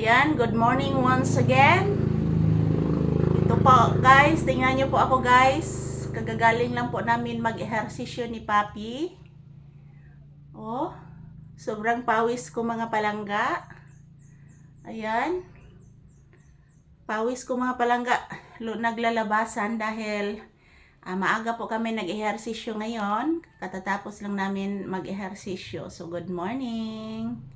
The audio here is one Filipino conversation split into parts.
Ayan, good morning once again. Ito po guys, tingnan nyo po ako guys. Kagagaling lang po namin mag-ehersisyo ni Papi. Oh, sobrang pawis ko mga palangga. Ayan. Pawis ko mga palangga. Naglalabasan dahil maaga po kami nag-ehersisyo ngayon. Katatapos lang namin mag-ehersisyo. So good morning.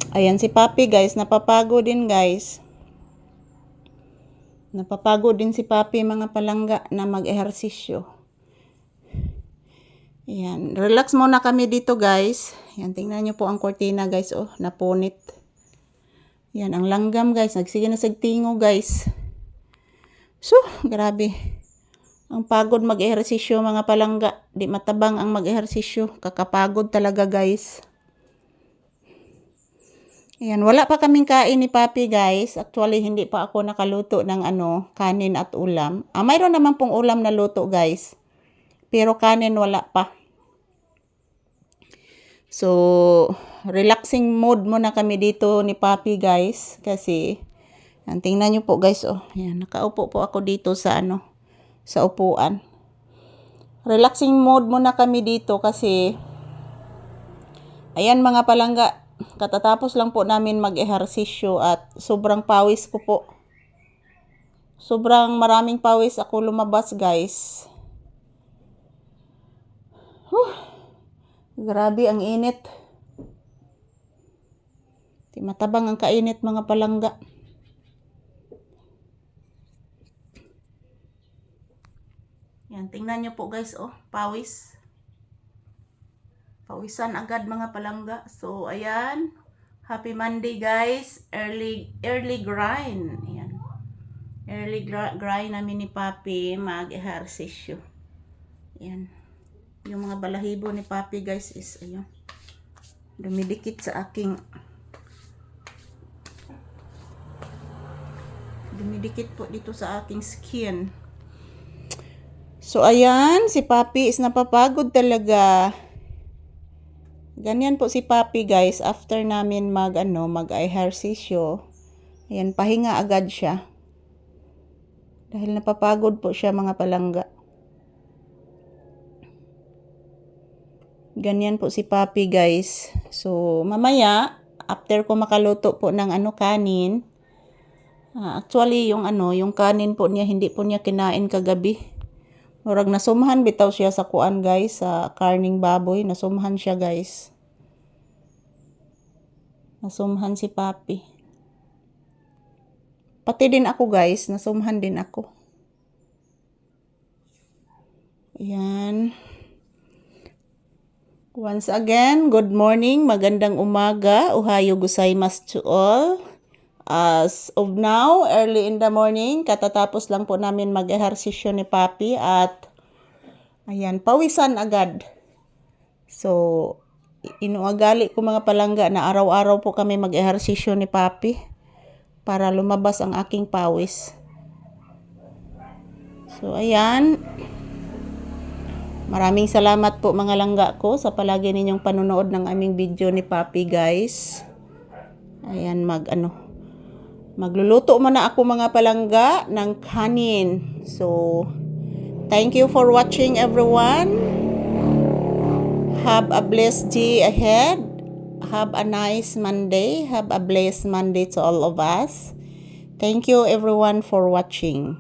Ayan si Papi guys, napapagod din guys. Napapagod din si Papi mga palangga na mag-ehersisyo. Ayan, relax muna kami dito guys. Ayan, tingnan nyo po ang kortina guys, oh, napunit. Ayan, ang langgam guys, nagsige na sagtingo guys. So, grabe. Ang pagod mag-ehersisyo mga palangga. Di matabang ang mag-ehersisyo, kakapagod talaga guys. Ayan, wala pa kaming kain ni Papi guys. Actually, hindi pa ako nakaluto ng kanin at ulam. Mayroon naman pong ulam na luto guys. Pero kanin wala pa. So, relaxing mode muna kami dito ni Papi guys. Kasi, tingnan nyo po guys. Oh, ayan, nakaupo po ako dito sa sa upuan. Relaxing mode muna kami dito kasi, ayan mga palangga. Katatapos lang po namin mag-ehersisyo at sobrang pawis ko po. Sobrang maraming pawis ako lumabas guys. Grabe ang init. Di matabang ang kainit mga palangga. Yan, tingnan nyo po guys, oh, pawis. Pawisan agad mga palangga. So, ayan. Happy Monday guys. Early grind. Ayan. Early grind namin ni Papi mag-ehersisyo. Ayan. Yung mga balahibo ni Papi guys is, ayun. Dumidikit sa aking po dito sa aking skin. So, ayan. Si Papi is napapagod talaga. Ganyan po si Papi guys, after namin mag-ehersisyo. Ayan, pahinga agad siya. Dahil napapagod po siya mga palangga. Ganyan po si Papi guys. So, mamaya, after ko makaluto po ng kanin, actually yung kanin po niya, hindi po niya kinain kagabi. Murag nasumhan bitaw siya sa kuan guys, sa karning baboy. Nasumhan siya guys. Nasumhan si Papi. Pati din ako guys, nasumhan din ako. Ayan. Once again, good morning, magandang umaga. Ohayo gozaimasu to all. As of now, early in the morning, katatapos lang po namin mag-ehersisyo ni Papi at ayan, pawisan agad. So, inuagali ko mga palangga na araw-araw po kami mag-ehersisyo ni Papi para lumabas ang aking pawis. So, ayan. Maraming salamat po mga langga ko sa palagi ninyong panonood ng aming video ni Papi guys. Ayan, magluluto muna ako mga palangga ng kanin. So, thank you for watching everyone. Have a blessed day ahead. Have a nice Monday. Have a blessed Monday to all of us. Thank you everyone for watching.